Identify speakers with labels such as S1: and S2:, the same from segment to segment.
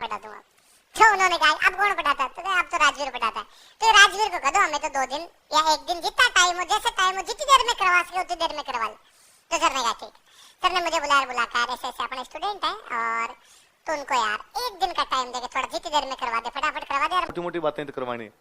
S1: पढ़ा दूंगा। तो उन्होंने कहा अब कौन पढ़ाता है? तो अब तो राजवीर पढ़ाता है। तो राजवीर को कह दो, हमें तो 2 दिन या 1 दिन जितना टाइम हो, जैसे टाइम हो, जितनी देर में करवा सके उतनी देर में करवा ले। तो सर ने कहा ठीक। सर ने मुझे बुलाकर ऐसे ऐसे अपने स्टूडेंट हैं और तो उनको यार 1 दिन का टाइम देके थोड़ा जितनी देर में करवा दे, फटाफट करवा दे यार।
S2: छोटी मोटी बातें तो करवानी है,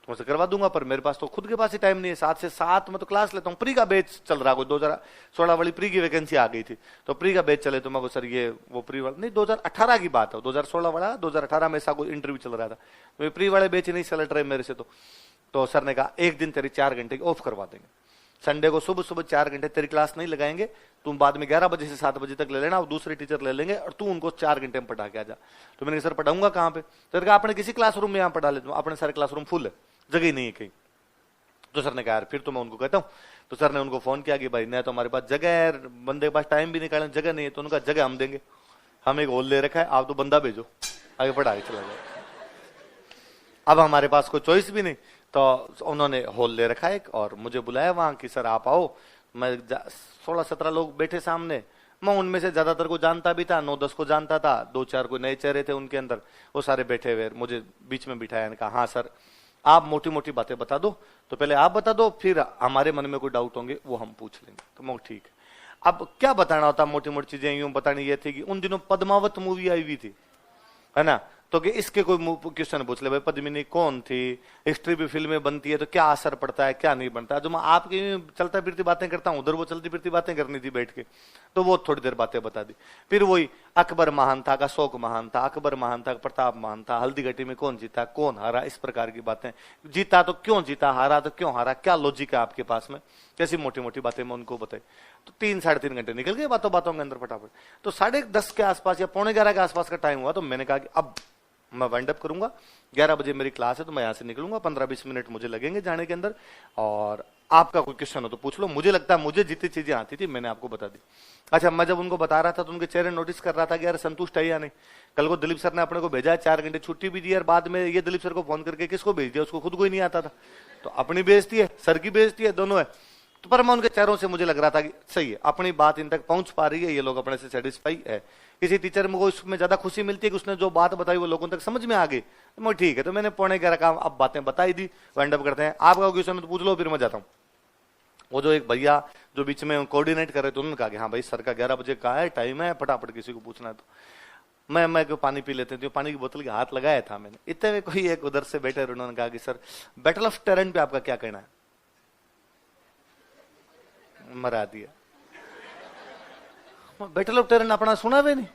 S2: तुमसे करवा दूंगा, पर मेरे पास तो खुद के पास ही टाइम नहीं है। 7 से 7 मैं तो क्लास लेता हूँ। प्री का बैच चल रहा, कोई 2016 वाली प्री की वैकेंसी आ गई थी, तो प्री का बैच चले। तो मैं सर ये वो प्री वाला नहीं, 2018 की बात है, 2016 वाला 2018 में ऐसा कोई इंटरव्यू चल रहा था, तो ये प्री वाले बैच नहीं सेलेक्ट रहे मेरे से। तो सर ने कहा 1 दिन तेरी 4 घंटे की ऑफ करवा देंगे, संडे को सुबह सुबह 4 घंटे तेरी क्लास नहीं लगाएंगे, तुम बाद में 11 बजे से 7 बजे तक ले लेना, और दूसरे टीचर ले लेंगे और तू उनको 4 घंटे में पढ़ा के आ जा। तो मैंने सर पढ़ाऊंगा कहाँ पे? तो कहा अपने किसी क्लासरूम में यहाँ पढ़ा लेता हूँ, अपने सारे क्लासरूम फुल है, जगह नहीं है कहीं। तो सर ने कहा यार फिर तो मैं उनको कहता हूँ। तो सर ने उनको फोन किया कि भाई नहीं तो हमारे पास जगह है, बंदे के पास टाइम भी निकालने जगह नहीं है। तो उनका जगह हम देंगे, हम एक हॉल ले रखा है, आप तो बंदा भेजो आगे पढ़ा के चला जाए। अब हमारे पास कोई चॉइस भी नहीं, तो उन्होंने हॉल ले रखा है और मुझे बुलाया वहां कि सर आप आओ। मैं 16-17 लोग बैठे सामने, मैं उनमें से ज्यादातर को जानता भी था, 9-10 को जानता था, 2-4 कोई नए चेहरे थे उनके अंदर, वो सारे बैठे हुए। मुझे बीच में बिठाया, कहा हाँ सर आप मोटी मोटी बातें बता दो, तो पहले आप बता दो, फिर हमारे मन में कोई डाउट होंगे वो हम पूछ लेंगे। तो मैं ठीक है। अब क्या बताना होता, मोटी मोटी चीजें यूं बतानी ये थी कि उन दिनों पद्मावत मूवी आई हुई थी, है ना, तो कि इसके कोई क्वेश्चन पूछ ले, भाई पद्मिनी कौन थी, हिस्ट्री भी फिल्में बनती है तो क्या असर पड़ता है क्या नहीं बनता है। जो मैं आपकी चलता फिरती बातें करता हूँ, उधर वो चलती फिरती बातें करनी थी बैठ के, तो वो थोड़ी देर बातें बता दी। फिर वही अकबर महान था का अशोक महान था, अकबर महान था प्रताप महान था, हल्दीघाटी में कौन जीता कौन हारा, इस प्रकार की बातें। जीता तो क्यों जीता, हारा तो क्यों हारा, क्या लॉजिक है आपके पास में, कैसी मोटी मोटी बातें मैं उनको बताई। तो 3-3.5 घंटे निकल गए बातों बातों के अंदर फटाफट। तो 10:30 के आसपास या 11:45 के आसपास का टाइम हुआ, तो मैंने कहा कि अब मैं वाइंड अप करूंगा, 11 बजे मेरी क्लास है, तो मैं यहां से निकलूंगा, 15-20 मिनट मुझे लगेंगे जाने के अंदर, और आपका कोई क्वेश्चन हो तो पूछ लो। मुझे लगता है मुझे जितनी चीजें आती थी मैंने आपको बता दी। अच्छा, मैं जब उनको बता रहा था तो उनके चेहरे नोटिस कर रहा था कि यार संतुष्ट है या नहीं। कल को दिलीप सर ने अपने को भेजा है, 4 घंटे छुट्टी भी दी, और बाद में ये दिलीप सर को फोन करके किसको भेज दिया, उसको खुद को ही नहीं आता था। तो अपनी बेइज्जती है, सर की बेइज्जती है, दोनों है। तो पर मैं उनके चेहरों से मुझे लग रहा था कि सही है, अपनी बात इन तक पहुंच पा रही है, ये लोग अपने से सेटिस्फाई है। किसी टीचर को इसमें ज्यादा खुशी मिलती है कि उसने जो बात बताई वो लोगों तक समझ में आ गई, तो मैं ठीक है। तो मैंने 11:15 का अब बातें बताई दी, वाइंड अप करते हैं। आपका क्वेश्चन तो पूछ लो, फिर मैं जाता हूँ। वो जो एक भैया जो बीच में कोऑर्डिनेट कर रहे थे, उन्होंने कहा कि हाँ भाई सर का 11 बजे का है टाइम है, फटाफट किसी को पूछना है। तो मैं पानी पी लेते थे, पानी की बोतल के हाथ लगाया था मैंने, इतने में कोई एक उधर से बैठे, उन्होंने कहा कि सर बैटल ऑफ टेरन पे आपका क्या कहना है। मरा दिया, बैटल ऑफ टेरन अपना सुना भी नहीं।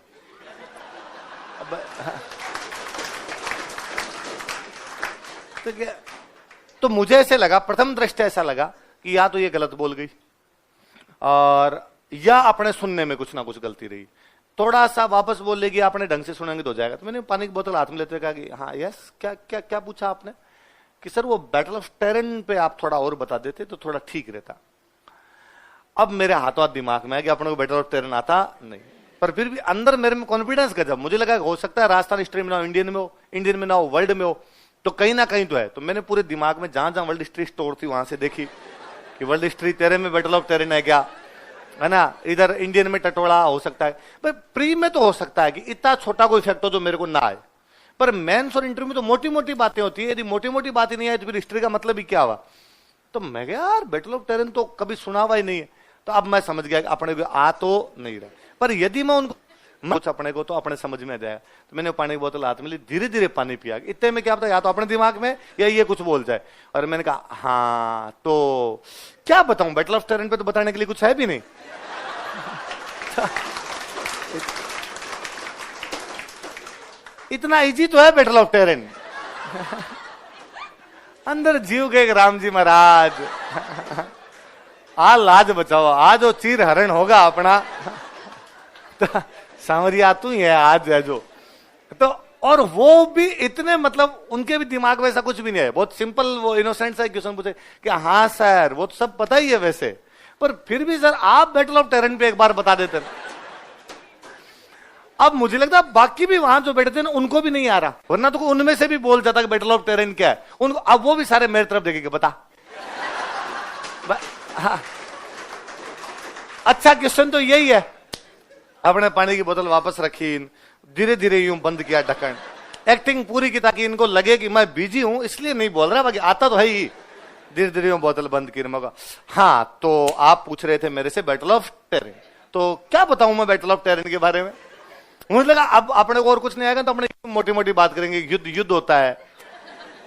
S2: तो मुझे ऐसे लगा, प्रथम दृष्टया ऐसा लगा कि या तो ये गलत बोल गई और या अपने सुनने में कुछ ना कुछ गलती रही। थोड़ा सा वापस बोल लेगी, आपने ढंग से सुनेंगे तो हो जाएगा। तो मैंने पानी की बोतल हाथ में लेते कहा कि हाँ यस, क्या क्या क्या पूछा आपने? कि सर वो बैटल ऑफ टेरन पे आप थोड़ा और बता देते तो थोड़ा ठीक रहता। अब मेरे हाथों हाथ दिमाग में है कि अपने को बैटल ऑफ टेरन आता नहीं, पर फिर भी अंदर मेरे में कॉन्फिडेंस गजब। मुझे लगा हो सकता है राजस्थान हिस्ट्री में ना हो, इंडियन में हो, इंडियन में ना हो, वर्ल्ड में हो, तो कहीं ना कहीं तो है। तो मैंने पूरे दिमाग में जहां जहां वर्ल्ड हिस्ट्री स्टोर थी वहां से देखी कि वर्ल्ड हिस्ट्री तेरे में बैटल ऑफ टेरन है क्या, है ना। इधर इंडियन में टटोला हो सकता है, पर प्री में तो हो सकता है कि इतना छोटा कोई फैक्ट हो जो मेरे को ना आए, पर मेंस और इंटरव्यू में तो मोटी मोटी बातें होती है। यदि मोटी मोटी बातें नहीं आए तो फिर हिस्ट्री का मतलब ही क्या हुआ। तो मैं कहा यार बैटल ऑफ टेरन तो कभी सुना हुआ ही नहीं है। तो अब मैं समझ गया कि अपने को आ तो नहीं रहा, पर यदि मैं उनको कुछ अपने को तो अपने समझ में आ जाएगा। तो मैंने पानी की बोतल हाथ में ली, धीरे धीरे पानी पिया। इतने में क्या पता या तो अपने दिमाग में या ये कुछ बोल जाए। और मैंने कहा हाँ तो क्या बताऊं, बैटल ऑफ टेरन पे तो बताने के लिए कुछ है भी नहीं। इतना इजी तो है बैटल ऑफ टेरन। अंदर जीव गए राम जी महाराज, आ लाज बचाओ, आज वो चीर हरण होगा अपना। तो सांवरिया तू ही है आज है जो। तो और वो भी इतने मतलब उनके भी दिमाग में ऐसा कुछ भी नहीं है, बहुत सिंपल वो इनोसेंट सा क्वेश्चन पूछे कि हाँ सर वो तो सब पता ही है वैसे, पर फिर भी सर आप बैटल ऑफ टेरन पे एक बार बता देते। अब मुझे लगता है बाकी भी वहां जो बैठे थे ना उनको भी नहीं आ रहा, वरना तो उनमें से भी बोल जाता कि बैटल ऑफ टेरन क्या है उनको। अब वो भी सारे मेरी तरफ देखेंगे, बता। हाँ। अच्छा क्वेश्चन तो यही है। अपने पानी की बोतल वापस रखी, धीरे धीरे यूं बंद किया ढक्कन, एक्टिंग पूरी की ताकि इनको लगे कि मैं बिजी हूं इसलिए नहीं बोल रहा, बाकी आता तो है ही। धीरे धीरे यूं बोतल बंद की। मगा हाँ, तो आप पूछ रहे थे मेरे से बैटल ऑफ टेरिन, तो क्या बताऊं मैं बैटल ऑफ टेरिन के बारे में। मुझे लगा अब अपने को और कुछ नहीं आएगा तो अपने मोटी मोटी बात करेंगे। युद्ध होता है,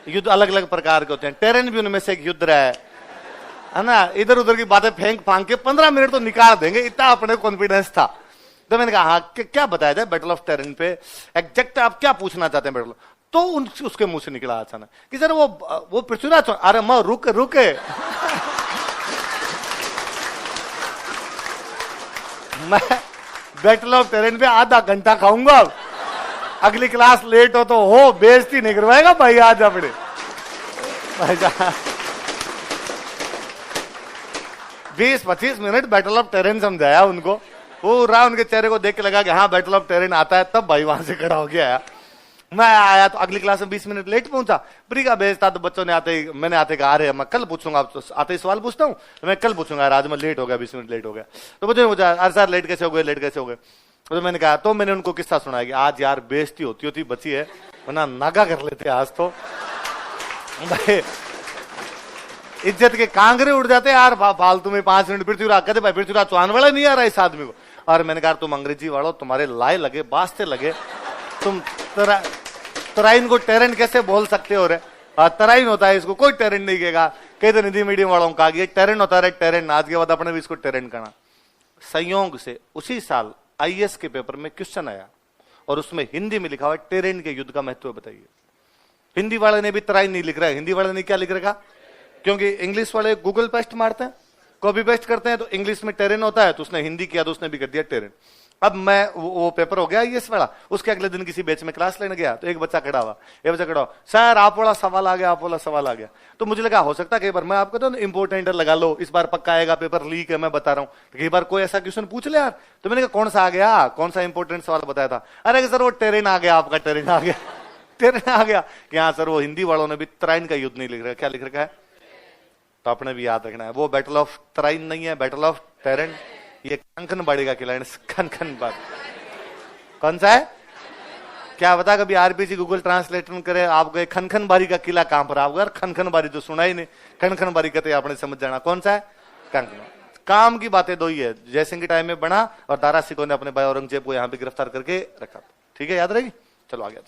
S2: युद्ध अलग अलग प्रकार के होते हैं, टेरिन भी उनमें से एक युद्ध रहा है ना। इधर उधर की बातें फेंक फांक के 15 मिनट तो निकाल देंगे, इतना अपने कॉन्फिडेंस था। तो मैंने कहा हाँ क्या बताया जाए बैटल ऑफ टेरिन पे, एग्जैक्ट आप क्या पूछना चाहते हैं बैटल। तो उसके मुंह से निकला अचानक कि सर वो पृथ्वीराज, अरे मैं रुके मैं बैटल ऑफ टेरिन पे आधा घंटा खाऊंगा, अगली क्लास लेट हो बेइज्जती नहीं करवाएगा भाई आज अपने। 20-25 मिनट बैटल ऑफ टेरिन समझाया उनको, पूरा उनके चेहरे को देख के लगा कि हाँ बैटल ऑफ टेरिन आता है, तब भाई वहां से खड़ा हो गया। मैं आया तो अगली क्लास में 20 मिनट लेट पहुंचा, प्री का बेच था, तो बच्चों ने मैंने आते कहा अरे मैं कल पूछूंगा, तो आते ही सवाल पूछता हूँ तो मैं कल पूछूंगा, आज मैं लेट हो गया, 20 मिनट लेट हो गया। तो बच्चों ने पूछा अरे सर लेट कैसे हो गए। तो मैंने कहा, तो मैंने उनको किस्सा सुनाया कि आज यार बेइज्जती होती बची है, वरना नागा कर लेते आज तो भाई, इज्जत के कांगरे उड़ जाते यार फालतू में। 5 मिनट पृथ्वीराज कहते भाई पृथ्वीराज चौहान वाला नहीं आ रहा इस आदमी को। और मैंने कहा तुम अंग्रेजी वालों, तुम्हारे लाए लगे बास्ते लगे, तुम तराइन को टेरिन कैसे बोल सकते हो रे। तराइन होता है, इसको कोई टेरिन नहीं कहेगा। कहते हिंदी मीडियम वालों का टेरिन होता है, टेरिन। आज के बाद अपने भी इसको टेरिन करना। संयोग से उसी साल आईएएस के पेपर में क्वेश्चन आया और उसमें हिंदी में लिखा हुआ टेरिन के युद्ध का महत्व बताइए। हिंदी वाले ने भी तराइन नहीं लिख रहा है, हिंदी वाले ने क्या लिख रखा, क्योंकि इंग्लिश वाले गूगल पेस्ट मारते हैं, कॉपी पेस्ट करते हैं, तो इंग्लिश में टेरिन होता है, तो उसने हिंदी किया तो उसने भी कर दिया टेरिन। अब मैं वो पेपर हो गया आईएएस वाला, उसके अगले दिन किसी बैच में क्लास लेने गया तो एक बच्चा खड़ा हुआ, सर आप वाला सवाल आ गया। तो मुझे लगा हो सकता है कई बार मैं आपको तो इंपोर्टेंट लगा लो, इस बार पक्का आएगा, पेपर लीक है मैं बता रहा हूँ, तो कई बार कोई ऐसा क्वेश्चन पूछ ले यार। तो मैंने कहा कौन सा आ गया, कौन सा इंपोर्टेंट सवाल बताया था। अरे सर वो टेरिन आ गया, आपका टेरिन आ गया। टेरिन आ गया कि हाँ सर वो हिंदी वालों ने भी तराइन का युद्ध नहीं लिख रखा, क्या लिख रखा है, तो आपने भी याद रखना है। वो बैटल ऑफ तराइन नहीं है, बैटल ऑफ टेरिन। ये कंकनबाड़ी का किला है, कंकनबाड़ी कौन सा है क्या बता। कभी आरपीसी गूगल ट्रांसलेट करे आपको खनखनबाड़ी का किला कहां पर, आपको यार खनखनबाड़ी तो सुना ही नहीं, खनखनबाड़ी कहते आपने समझ जाना कौन सा है, कंकन। काम की बातें दो ही है, जयसिंह के टाइम में बना और दारा सिकों ने अपने भाई औरंगजेब को यहाँ पे गिरफ्तार करके रखा। ठीक है, याद रहेगी। चलो आगे।